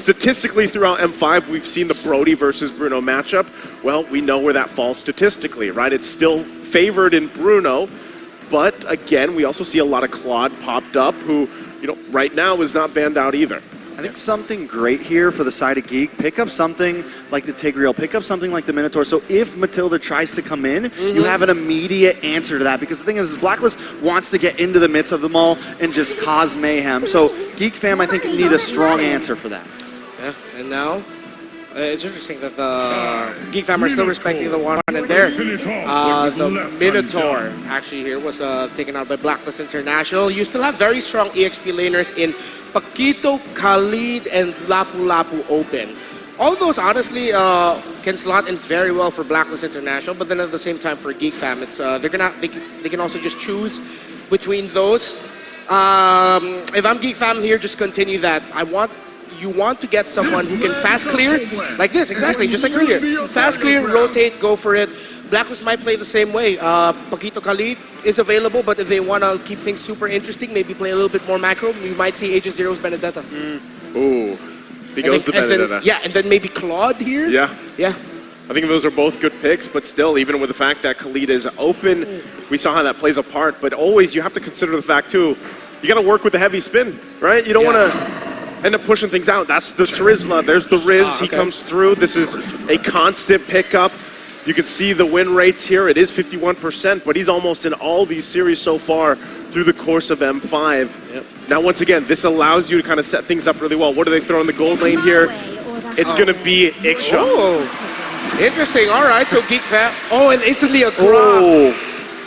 statistically throughout M5, we've seen the Brody versus Bruno matchup. Well, we know where that falls statistically, right? It's still favored in Bruno, but again, we also see a lot of Claude popped up who, you know, right now is not banned out either. I think something great here for the side of Geek, pick up something like the Tigreal, pick up something like the Minotaur. So if Matilda tries to come in, you have an immediate answer to that. Because the thing is Blacklist wants to get into the midst of them all and just cause mayhem. So Geek fam, I think, need a strong answer for that. Yeah, and now it's interesting that the Geek fam are still respecting the 1 and there. The Minotaur actually here was taken out by Blacklist International. You still have very strong EXP laners in Paquito, Khalid, and Lapu Lapu Open. All of those honestly can slot in very well for Blacklist International, but then at the same time for Geek fam, it's they can also just choose between those. If I'm Geek fam here, just continue that. You want to get someone who can fast clear, like this, exactly, just like earlier. Fast clear, rotate, go for it. Blacklist might play the same way. Paquito Khalid is available, but if they want to keep things super interesting, maybe play a little bit more macro, we might see Agent Zero's Benedetta. Ooh, he goes to Benedetta. Yeah, and then maybe Claude here. Yeah. Yeah. I think those are both good picks, but still, even with the fact that Khalid is open, we saw how that plays a part, but always you have to consider the fact, too, you got to work with the heavy spin, right? You don't want to end up pushing things out. That's the Charizla. There's the Riz. He comes through. This is a constant pickup. You can see the win rates here. It is 51%, but he's almost in all these series so far through the course of M5. Yep. Now, once again, this allows you to kind of set things up really well. What do they throw in the gold lane here? It's going to be Ixia. Oh, interesting. All right, so Geek fam. Oh, and instantly a grab. Oh.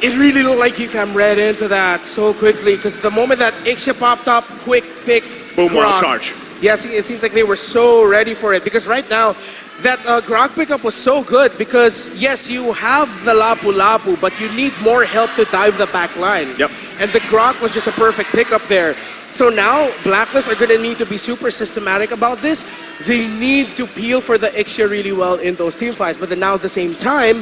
It really looked like Geek fam read into that so quickly, because the moment that Ixia popped up, quick pick, boom, Grog. charge. Yes, it seems like they were so ready for it, because right now, that Grog pickup was so good because, yes, you have the Lapu Lapu, but you need more help to dive the back line. Yep. And the Grog was just a perfect pickup there. So now, Blacklist are going to need to be super systematic about this. They need to peel for the Ixia really well in those team fights. But then now at the same time,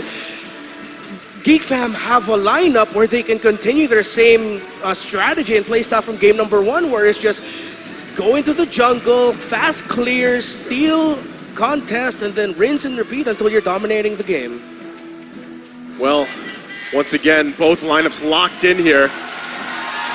Geek fam have a lineup where they can continue their same strategy and playstyle from game number 1, where it's just go into the jungle, fast clear, steal, contest, and then rinse and repeat until you're dominating the game. Well, once again, both lineups locked in here.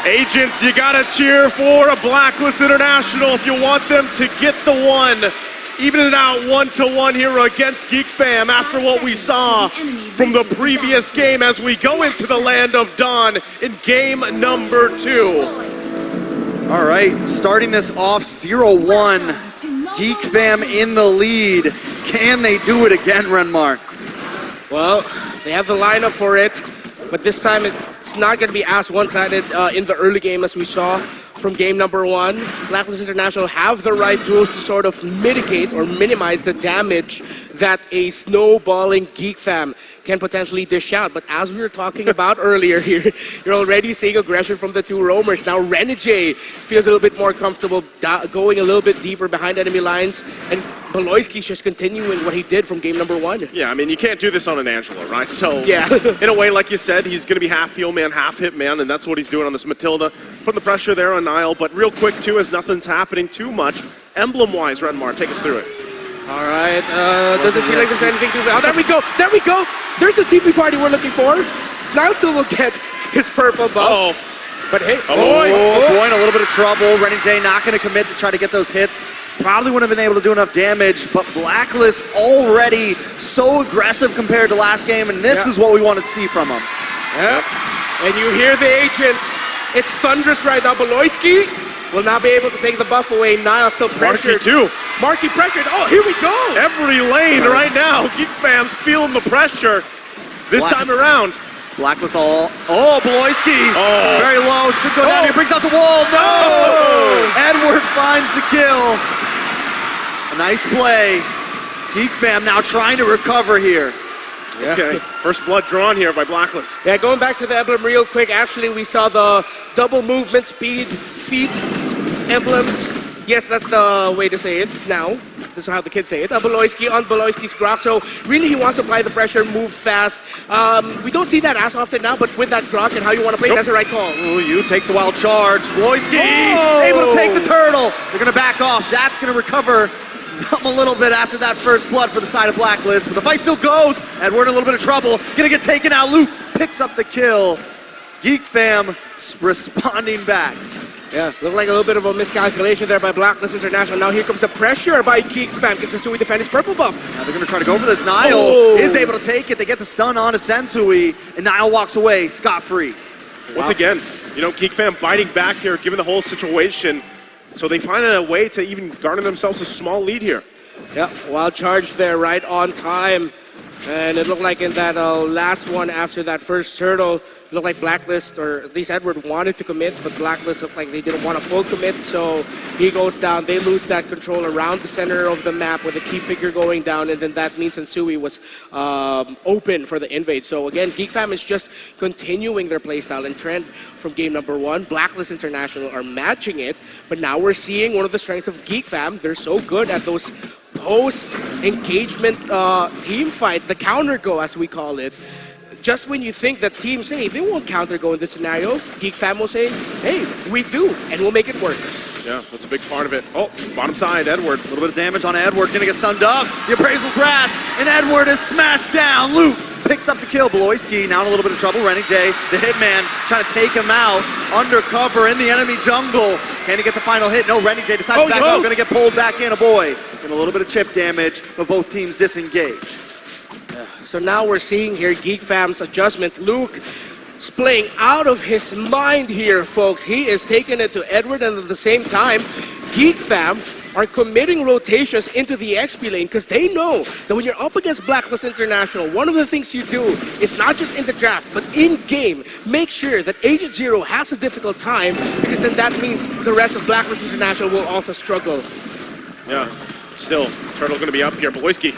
Agents, you gotta cheer for a Blacklist International if you want them to get the one. Even it out 1-1 here against Geek fam after what we saw from the previous game as we go into the Land of Dawn in game number 2. All right, starting this off 0-1. Geek fam in the lead. Can they do it again, Renmar? Well, they have the lineup for it, but this time it's not going to be as one-sided in the early game as we saw from game number 1. Blacklist International have the right tools to sort of mitigate or minimize the damage that a snowballing Geek fam can potentially dish out. But as we were talking about earlier here, you're already seeing aggression from the two roamers. Now Renegade feels a little bit more comfortable going a little bit deeper behind enemy lines, and Beloyski's just continuing what he did from game number 1. Yeah, I mean, you can't do this on an Angela, right? So, yeah. In a way, like you said, he's going to be half heal man, half hit man, and that's what he's doing on this Matilda. Putting the pressure there on Nile, but real quick, too, as nothing's happening too much, emblem-wise, Renmar, take us through it. All right, doesn't feel like there's anything to... Oh, there we go, there we go! There's the TP party we're looking for. Now still will get his purple buff. But hey, boy, in a little bit of trouble. Renegade not going to commit to try to get those hits. Probably wouldn't have been able to do enough damage, but Blacklist already so aggressive compared to last game, and this is what we wanted to see from him. Yep. And you hear the agents. It's thunderous right now. Beloyski will not be able to take the buff away. Nile still pressured. Marky too. Marky pressured. Oh, here we go. Every lane right now. Geek fam's feeling the pressure this time around. Blacklist all... Oh, Beloyski. Oh. Very low. Should go down here. Brings out the wall. No! Edward finds the kill. A nice play. Geek fam now trying to recover here. Yeah. Okay, first blood drawn here by Blacklist. Yeah, going back to the emblem real quick, actually we saw the double movement speed, feet, emblems. Yes, that's the way to say it now. This is how the kids say it. Beloyski on Beloyski's grok. So really he wants to apply the pressure, move fast. We don't see that as often now, but with that grok and how you want to play, that's the right call. Ooh, you takes a wild charge. Beloyski able to take the turtle. They're going to back off. That's going to recover them a little bit after that first blood for the side of Blacklist. But the fight still goes. Edward in a little bit of trouble. Going to get taken out. Luke picks up the kill. Geek fam responding back. Yeah, looked like a little bit of a miscalculation there by Blacklist International. Now here comes the pressure by Geek fam. Gets Sensui defend his purple buff. Now they're going to try to go for this. Niall is able to take it. They get the stun on to Sensui, and Niall walks away scot-free. Once again, you know, Geek fam biting back here, given the whole situation. So they find a way to even garner themselves a small lead here. Yeah, wild charge there right on time. And it looked like in that last one after that first turtle, it looked like Blacklist, or at least Edward, wanted to commit, but Blacklist looked like they didn't want a full commit, so he goes down. They lose that control around the center of the map with the key figure going down, and then that means Sensui was open for the invade. So again, Geek fam is just continuing their playstyle and trend from game number 1. Blacklist International are matching it, but now we're seeing one of the strengths of Geek fam. They're so good at those post-engagement team fight, the counter go as we call it. Just when you think that teams, hey, they won't counter go in this scenario, Geek fam will say, hey, we do, and we'll make it work. Yeah, that's a big part of it. Oh, bottom side, Edward. A little bit of damage on Edward, gonna get stunned up. The appraisal's wrath, and Edward is smashed down. Luke picks up the kill. Beloyski now in a little bit of trouble. Rennie J, the hitman, trying to take him out. Undercover in the enemy jungle. Can he get the final hit? No, Rennie J decides to back out. Gonna get pulled back in, a boy. And a little bit of chip damage, but both teams disengage. So now we're seeing here Geek fam's adjustment. Luke is playing out of his mind here, folks. He is taking it to Edward, and at the same time, Geek fam are committing rotations into the XP lane because they know that when you're up against Blacklist International, one of the things you do is not just in the draft, but in-game, make sure that Agent Zero has a difficult time, because then that means the rest of Blacklist International will also struggle. Yeah, still, Turtle going to be up here. Beloyski.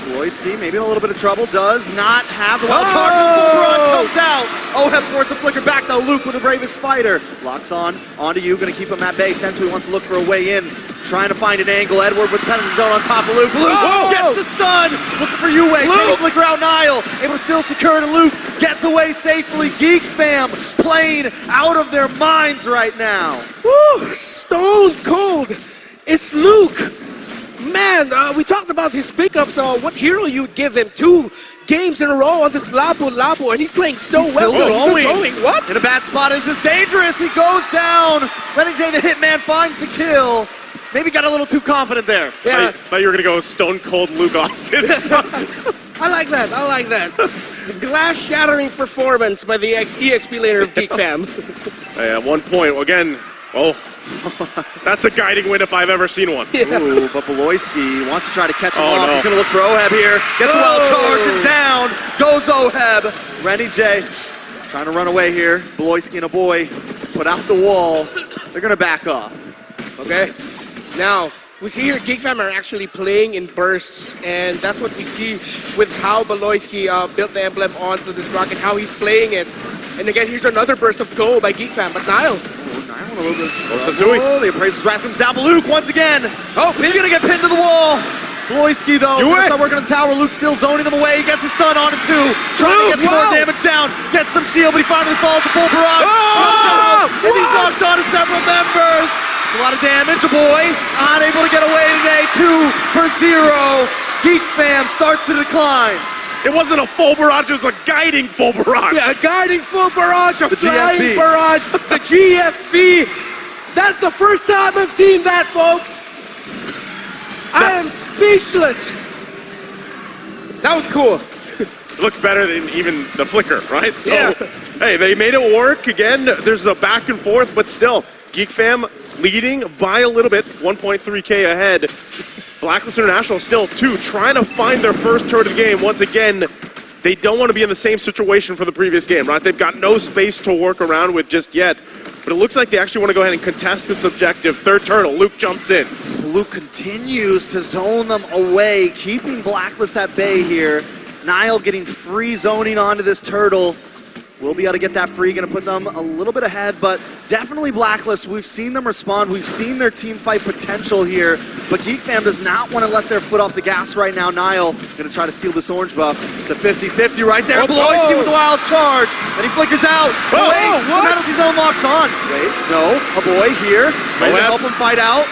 Beloyski, maybe in a little bit of trouble, does not have the wild charge. Full barrage comes out. OHEB forces a flicker back though. Luke with the bravest fighter. Locks on, onto you, gonna keep him at bay. Sensui wants to look for a way in. Trying to find an angle. Edward with the penalty zone on top of Luke. Luke gets the stun. Looking for Yue. Trying to flicker out Niall. Able to still secure it, and Luke gets away safely. Geek fam playing out of their minds right now. Woo! Stone cold. It's Luke. Man, we talked about his pickups. What hero you'd give him 2 games in a row on this Labo, and he's playing so well. He's still going. What? In a bad spot. Is this dangerous? He goes down. Rennie J, the hitman, finds the kill. Maybe got a little too confident there. Yeah. I thought you were going to go Stone Cold Luke Austin. I like that. I like that. Glass-shattering performance by the EXP laner of Geek fam. At one point, again, that's a guiding win if I've ever seen one. Yeah. Ooh, but Beloyski wants to try to catch him off. No. He's going to look for OHEB here. Gets a wild charge and down goes OHEB. Rennie J trying to run away here. Beloyski and a boy put out the wall. They're going to back off. Okay. Now, we see here Geek fam are actually playing in bursts, and that's what we see with how Beloyski built the emblem onto this rock and how he's playing it. And again, here's another burst of go by Geek fam, but Niall. Niall a little bit of the appraiser's wrath comes down, but Luke once again. He's going to get pinned to the wall. Beloyski, though, gonna start working on the tower. Luke still zoning them away. He gets a stun on it, too. Trying to get some more damage down. Gets some shield, but he finally falls to full barrage. And he's locked on to several members. It's a lot of damage. A boy unable to get away today. 2 for 0. Geek fam starts to decline. It wasn't a full barrage, it was a guiding full barrage. Yeah, a guiding full barrage, a flying GFB. barrage, the GFB. That's the first time I've seen that, folks. I am speechless. That was cool. It looks better than even the flicker, right? So, yeah. Hey, they made it work. Again, there's a back and forth, but still, Geek fam leading by a little bit, 1.3K ahead. Blacklist International still 2, trying to find their first turret of the game. Once again, they don't want to be in the same situation for the previous game, right? They've got no space to work around with just yet. But it looks like they actually want to go ahead and contest this objective. Third turtle, Luke jumps in. Luke continues to zone them away, keeping Blacklist at bay here. Niall getting free zoning onto this turtle. will be able to get that free, going to put them a little bit ahead, but definitely Blacklist. We've seen them respond. We've seen their team fight potential here, but Geek Fam does not want to let their foot off the gas right now. Niall going to try to steal this orange buff. It's a 50-50 right there. Bloisky with the wild charge, and he flickers out. Wait, the penalty zone locks on. Wait, no, a boy here. Might help him fight out.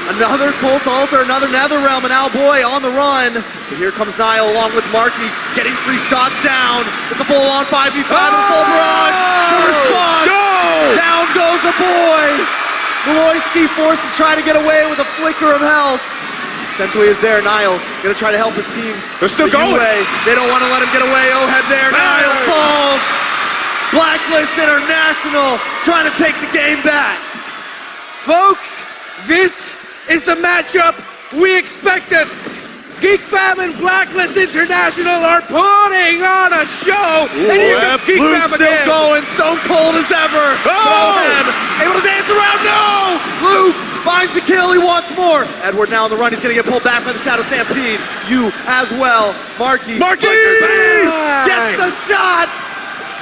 Another Colt Altar, another Netherrealm, and now Boy on the run. But here comes Niall along with Markey, getting free shots down. It's a full-on 5v5 and full barrage. The response. Go! Down goes a Boy. Bloisky forced to try to get away with a flicker of health. Sensui is there. Niall going to try to help his teams. They're still going. They don't want to let him get away. OHEB there. Niall falls. Blacklist International trying to take the game back. Folks, this is the matchup we expected. Geek Fam and Blacklist International are putting on a show. And here comes Geek Fam still again. Going, stone cold as ever. OHEB able to dance around. No! Luke finds the kill. He wants more. Edward now on the run. He's going to get pulled back by the Shadow Stampede. You as well. Markey gets the shot.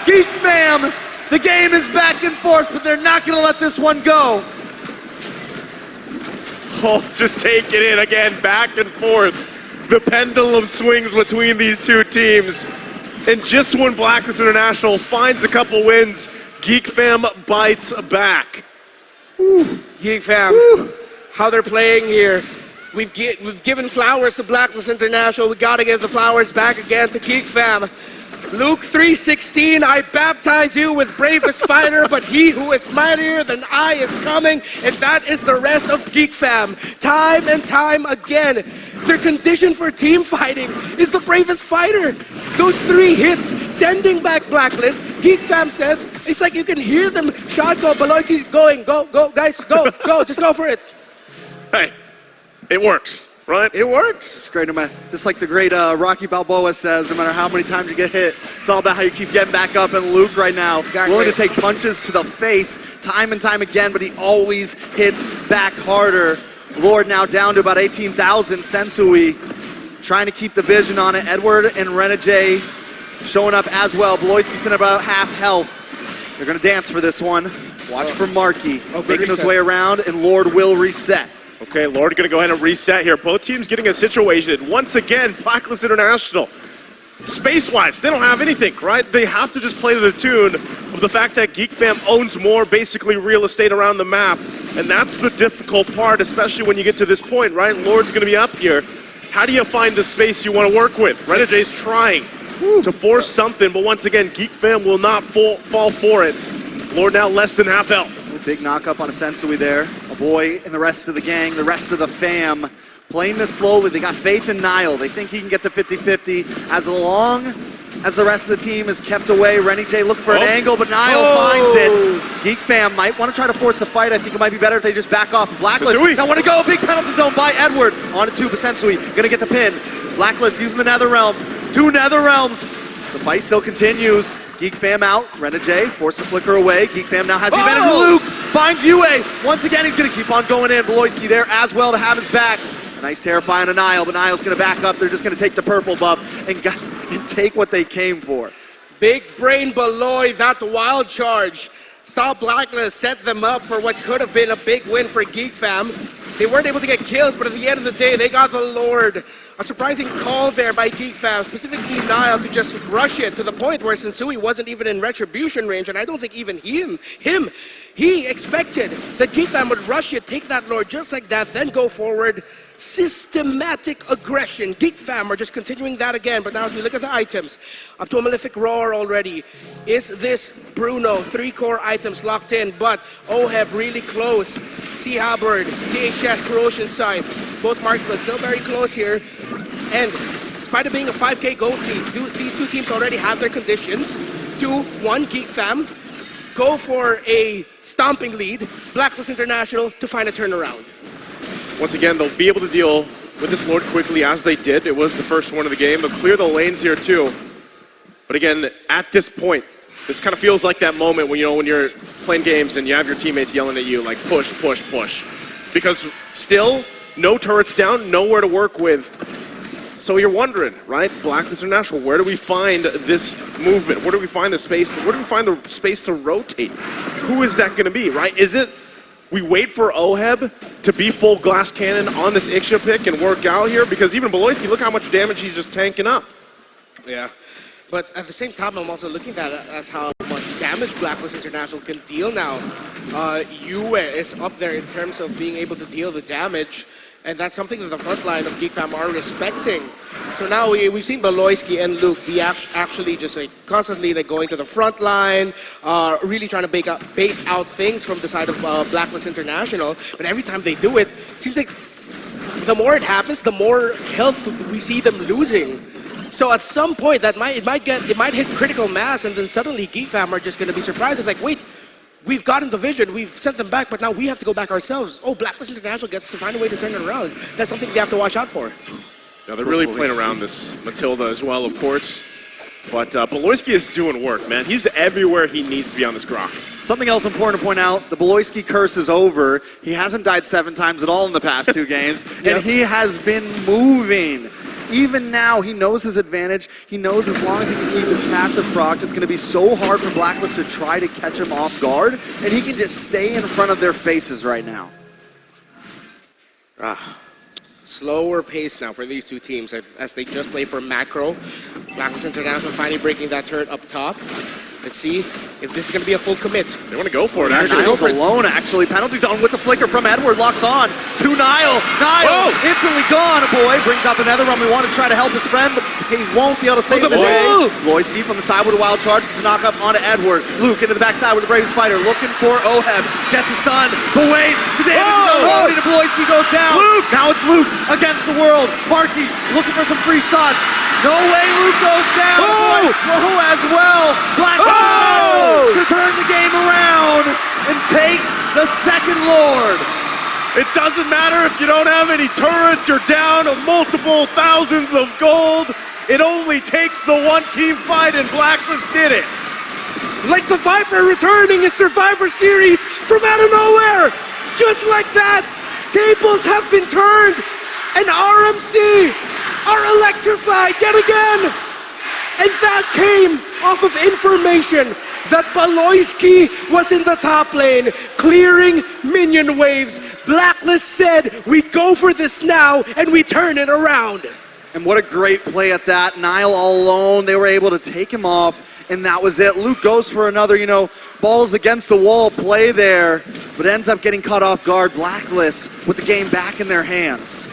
Geek Fam, the game is back and forth, but they're not going to let this one go. Oh, just take it in again, back and forth. The pendulum swings between these two teams. And just when Blacklist International finds a couple wins, Geek Fam bites back. Woo. Geek Fam, how they're playing here. We've given flowers to Blacklist International. We got to give the flowers back again to Geek Fam. Luke 3:16, I baptize you with bravest fighter, but he who is mightier than I is coming, and that is the rest of Geek Fam. Time and time again, their condition for team fighting is the bravest fighter. Those 3 hits, sending back Blacklist. Geek Fam says, it's like you can hear them shot go, Beloiti's going, go, guys, go, just go for it. Hey, it works. Right? It works. It's great, no matter, just like the great Rocky Balboa says, no matter how many times you get hit, it's all about how you keep getting back up. And Luke right now, willing to take punches to the face time and time again, but he always hits back harder. Lord now down to about 18,000. Sensui trying to keep the vision on it. Edward and Renegade showing up as well. Bloisky sitting about half health. They're going to dance for this one. Watch for Markey making his way around, and Lord will reset. Okay, Lord going to go ahead and reset here. Both teams getting a situation. Once again, Blacklist International. Space-wise, they don't have anything, right? They have to just play to the tune of the fact that Geek Fam owns more, basically, real estate around the map. And that's the difficult part, especially when you get to this point, right? Lord's going to be up here. How do you find the space you want to work with? Renegade's trying to force something, but once again, Geek Fam will not fall for it. Lord now less than half health. Big knock-up on a Sensui there. A Boy and the rest of the gang, the rest of the fam, playing this slowly. They got faith in Niall. They think he can get the 50-50 as long as the rest of the team is kept away. Renegade look for an angle, but Niall finds it. Geek Fam might want to try to force the fight. I think it might be better if they just back off. Blacklist, now want to go. Big penalty zone by Edward. On to 2, but Sensui gonna get the pin. Blacklist using the Netherrealm. 2 Netherrealms. The fight still continues. Geek Fam out. Renegade forced to flicker away. Geek Fam now has the advantage. Luke finds Yue. Once again, he's going to keep on going in. Beloisky there as well to have his back. A nice terrifying on Niall, but Niall's going to back up. They're just going to take the purple buff and take what they came for. Big brain Beloy, that wild charge. Stop Blacklist, set them up for what could have been a big win for Geek Fam. They weren't able to get kills, but at the end of the day, they got the Lord. A surprising call there by Geek Fam, specifically Niall, to just rush it to the point where Sensui wasn't even in retribution range, and I don't think even he expected that Geek Fam would rush it, take that Lord just like that, then go forward. Systematic aggression. Geek Fam are just continuing that again, but now if you look at the items, up to a Malefic Roar already. Is this Bruno? 3 core items locked in, but OHEB really close. Sea Halberd, DHS, Corrosion Scythe, both marksmen still very close here. And despite it being a 5K gold lead, these 2 teams already have their conditions. 2-1, Geek Fam go for a stomping lead. Blacklist International to find a turnaround. Once again, they'll be able to deal with this Lord quickly as they did. It was the first one of the game. They'll clear the lanes here too. But again, at this point, this kind of feels like that moment when, when you're playing games and you have your teammates yelling at you like push, push, push. Because still, no turrets down, nowhere to work with. So you're wondering, right? Blacklist International, where do we find this movement? Where do we find the space? Where do we find the space to rotate? Who is that going to be, right? Is it we wait for OHEB to be full glass cannon on this Ixia pick and work out here? Because even Beloyski, look how much damage he's just tanking up. Yeah. But at the same time, I'm also looking at it as how much damage Blacklist International can deal now. Yue is up there in terms of being able to deal the damage, and that's something that the front line of Geek Fam are respecting. So now we've seen Beloyski and Luke be actually just like constantly like going to the front line, really trying to bait out things from the side of Blacklist International. But every time they do it, it seems like the more it happens, the more health we see them losing. So at some point, it might hit critical mass, and then suddenly Geek Fam are just going to be surprised. It's like, wait, we've gotten the vision, we've sent them back, but now we have to go back ourselves. Oh, Blacklist International gets to find a way to turn it around. That's something they have to watch out for. Now they're really playing around this Matilda as well, of course. But Beloyski is doing work, man. He's everywhere he needs to be on this Grok. Something else important to point out, the Beloyski curse is over. He hasn't died 7 times at all in the past 2 games, and he has been moving. Even now, he knows his advantage. He knows as long as he can keep his passive procs, it's going to be so hard for Blacklist to try to catch him off guard, and he can just stay in front of their faces right now. Slower pace now for these two teams as they just play for macro. Blacklist International finally breaking that turret up top. Let's see if this is going to be a full commit. They want to go for it, actually. Niall's alone, actually. Penalty zone with the flicker from Edward. Locks on to Niall. Niall instantly gone. A boy brings out the Netherrealm. We want to try to help his friend, but he won't be able to save the day. Beloyski from the side with a wild charge. Gets a knock up onto Edward. Luke into the backside with the Brave Spider. Looking for OHEB. Gets a stun. But wait, the damage is unloaded. Beloyski goes down. Luke. Now it's Luke against the world. Markey looking for some free shots. No way Luke goes down. Slow as well. Black to turn the game around and take the second Lord. It doesn't matter if you don't have any turrets, you're down multiple thousands of gold. It only takes the one-team fight, and Blacklist did it. Like the Viper returning in Survivor Series from out of nowhere. Just like that, tables have been turned, and RMC are electrified yet again. And that came off of information that Beloyski was in the top lane, clearing minion waves. Blacklist said, we go for this now, and we turn it around. And what a great play at that. Niall all alone. They were able to take him off, and that was it. Luke goes for another, balls against the wall play there, but ends up getting caught off guard. Blacklist with the game back in their hands.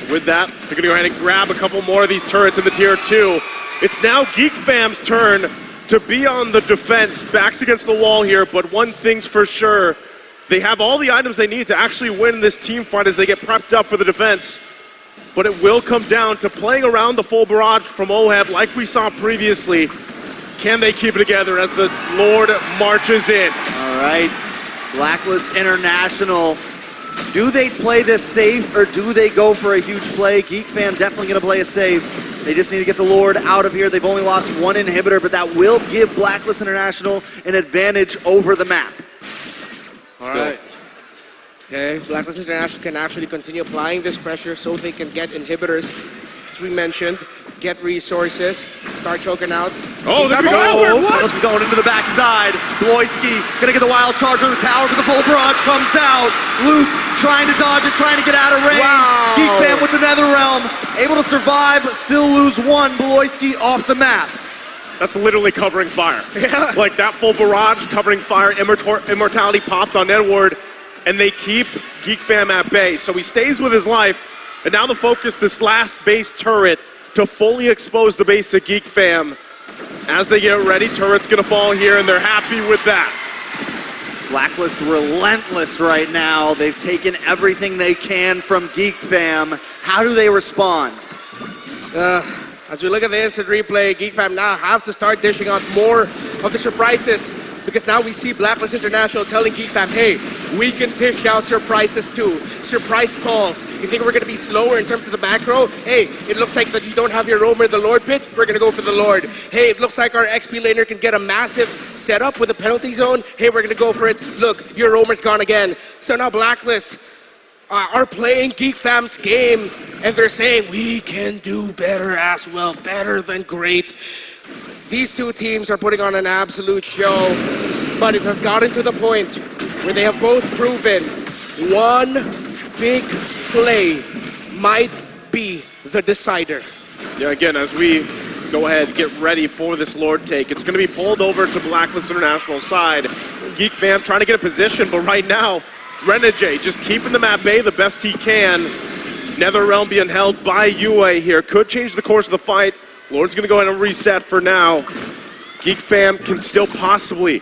With that, they're going to go ahead and grab a couple more of these turrets in the tier 2. It's now Geek Fam's turn to be on the defense, backs against the wall here, but one thing's for sure, they have all the items they need to actually win this team fight as they get prepped up for the defense. But it will come down to playing around the full barrage from OHEB like we saw previously. Can they keep it together as the Lord marches in? All right, Blacklist International. Do they play this safe or do they go for a huge play? Geek Fam definitely going to play it safe. They just need to get the Lord out of here. They've only lost 1 inhibitor, but that will give Blacklist International an advantage over the map. All right. Okay, Blacklist International can actually continue applying this pressure so they can get inhibitors, as we mentioned, get resources, start choking out. Oh, there we go! Penalty zone into the backside. Beloyski gonna get the wild charge on the tower, but the full barrage comes out. Luke trying to dodge it, trying to get out of range. Wow. Geek Fam with the Netherrealm, able to survive, but still lose 1. Beloyski off the map. That's literally covering fire. Yeah. Like that full barrage covering fire, immortality popped on Edward, and they keep Geek Fam at bay. So he stays with his life, and now the focus, this last base turret, to fully expose the base of Geek Fam. As they get ready, turret's gonna fall here, and they're happy with that. Blacklist relentless right now. They've taken everything they can from Geek Fam. How do they respond? As we look at the instant replay, Geek Fam now have to start dishing out more of the surprises, because now we see Blacklist International telling Geek Fam, hey, we can dish out surprises too. Surprise calls. You think we're going to be slower in terms of the macro? Hey, it looks like that you don't have your roamer in the Lord pit. We're going to go for the Lord. Hey, it looks like our XP laner can get a massive setup with a penalty zone. Hey, we're going to go for it. Look, your roamer's gone again. So now Blacklist are playing Geek Fam's game, and they're saying, we can do better as well, better than great. These two teams are putting on an absolute show, but it has gotten to the point where they have both proven one big play might be the decider. Yeah, again, as we go ahead, get ready for this Lord take, it's going to be pulled over to Blacklist International side. Geek Fam trying to get a position, but right now, Renegade just keeping them at bay the best he can. NetherRealm being held by UA here. Could change the course of the fight. Lord's going to go ahead and reset for now. Geek Fam can still possibly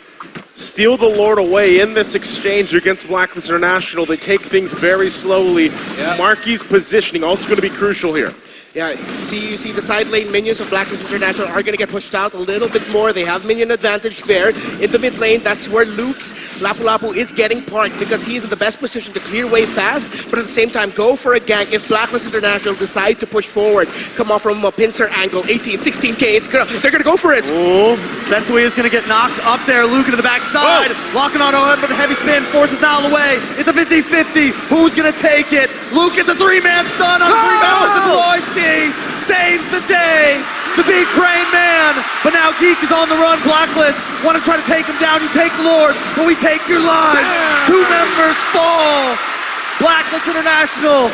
steal the Lord away in this exchange against Blacklist International. They take things very slowly. Yep. Marky's positioning also going to be crucial here. Yeah, you see the side lane minions of Blacklist International are going to get pushed out a little bit more. They have minion advantage there. In the mid lane, that's where Luke's Lapu Lapu is getting parked because he's in the best position to clear way fast, but at the same time, go for a gank if Blacklist International decide to push forward. Come off from a pincer angle, 18, 16K, they're going to go for it. Oh, Sensui is going to get knocked up there. Luke into the backside. Locking on OHEB with a heavy spin. Forces now on the way. It's a 50-50. Who's going to take it? Luke gets a three-man stun on 3 members of Loyski. Saves the day. The big brain man. But now Geek is on the run. Blacklist want to try to take him down. You take the Lord, but we take your lives. 2 members fall. Blacklist International.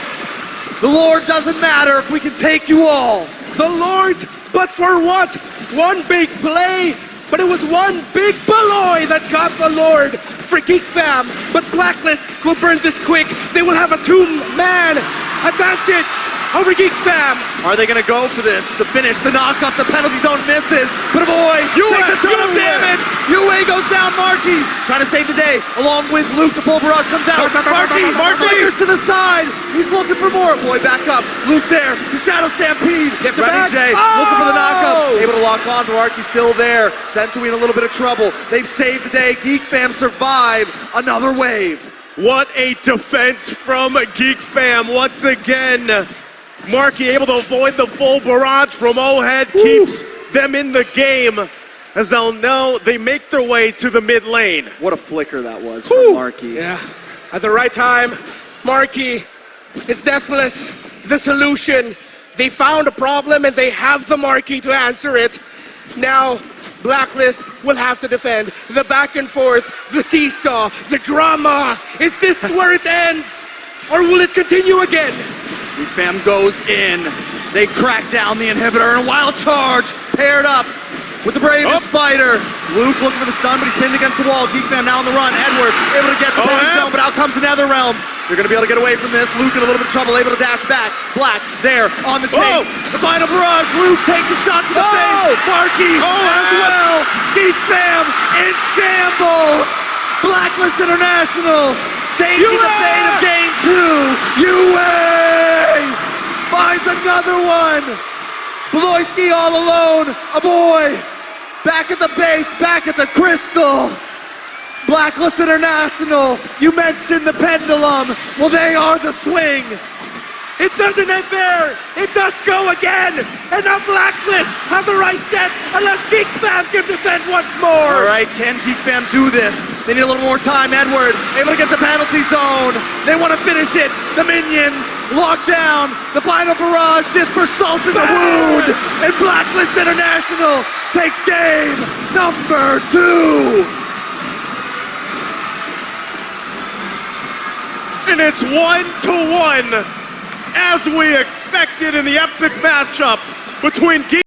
The Lord doesn't matter if we can take you all. The Lord, but for what? One big play, but it was one big Baloy that got the Lord for Geek Fam. But Blacklist will burn this quick. They will have a 2-man advantage over Geek Fam. Are they going to go for this? The finish, the knockoff, the penalty zone misses. But Boy takes a ton of damage. UA goes down. Marky trying to save the day. Along with Luke, the full barrage comes out. Marky flickers to the side. He's looking for more. Boy, back up. Luke there. The Shadow Stampede. Renegade looking for the knockup. Able to lock on. Marky's still there. Sensui in a little bit of trouble. They've saved the day. Geek Fam survive another wave. What a defense from Geek Fam once again. Marky able to avoid the full barrage from OHEB, keeps them in the game as they'll know they make their way to the mid lane. What a flicker that was from Marky. Yeah, at the right time, Marky is deathless. The solution, they found a problem and they have the Marky to answer it. Now, Blacklist will have to defend. The back and forth, the seesaw, the drama. Is this where it ends? Or will it continue again? Geek Fam goes in. They crack down the inhibitor and a wild charge paired up with the bravest fighter. Luke looking for the stun, but he's pinned against the wall. Geek Fam now on the run. Edward able to get the penalty zone, but out comes the NetherRealm. They're going to be able to get away from this. Luke in a little bit of trouble, able to dash back. Black there on the chase. The final barrage. Luke takes a shot to the face. Marky as well. Geek Fam in shambles. Blacklist International changing the fate of game 2. UA finds another one. Bloisky all alone. A boy back at the base, back at the crystal. Blacklist International, you mentioned the pendulum. Well, they are the swing. It doesn't end there. It does go again. And now Blacklist have the right set unless Geek Fam can defend once more. All right, can Geek Fam do this? They need a little more time. Edward able to get the penalty zone. They want to finish it. The minions locked down. The final barrage just for salt in the wound. And Blacklist International takes game number 2. And it's 1-1, as we expected in the epic matchup between Geek